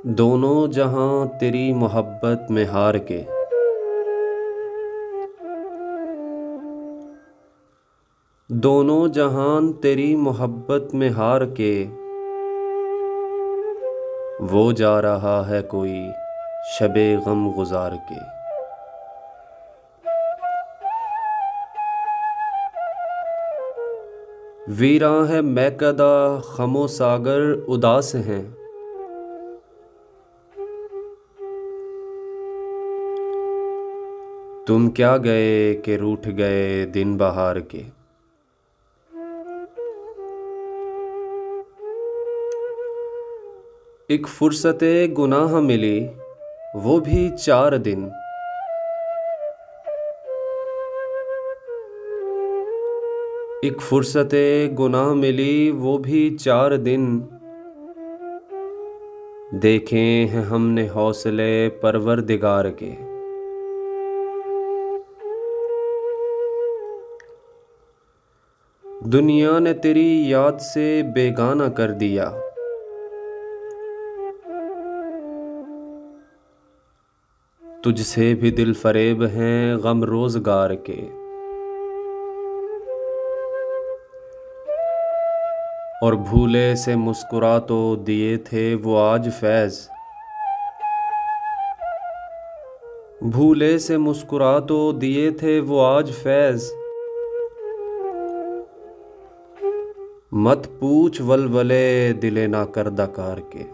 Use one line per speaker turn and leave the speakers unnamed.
दोनों जहां तेरी मोहब्बत में हार के, दोनों जहान तेरी मोहब्बत में हार के, वो जा रहा है कोई शबे गम गुजार के। वीरां है मैकदा खमो सागर उदास हैं, तुम क्या गए कि रूठ गए दिन बहार के। एक फुर्सते गुनाह मिली वो भी 4 दिन, एक फुर्सते गुनाह मिली वो भी 4 दिन। देखे हैं हमने हौसले परवरदिगार के। दुनिया ने तेरी याद से बेगाना कर दिया, तुझसे भी दिल फरेब हैं गम रोजगार के। और भूले से मुस्कुरा तो दिए थे वो आज फैज़, भूले से मुस्कुरा तो दिए थे वो आज फैज़। मत पूछ वलवले दिले ना करदा कार के।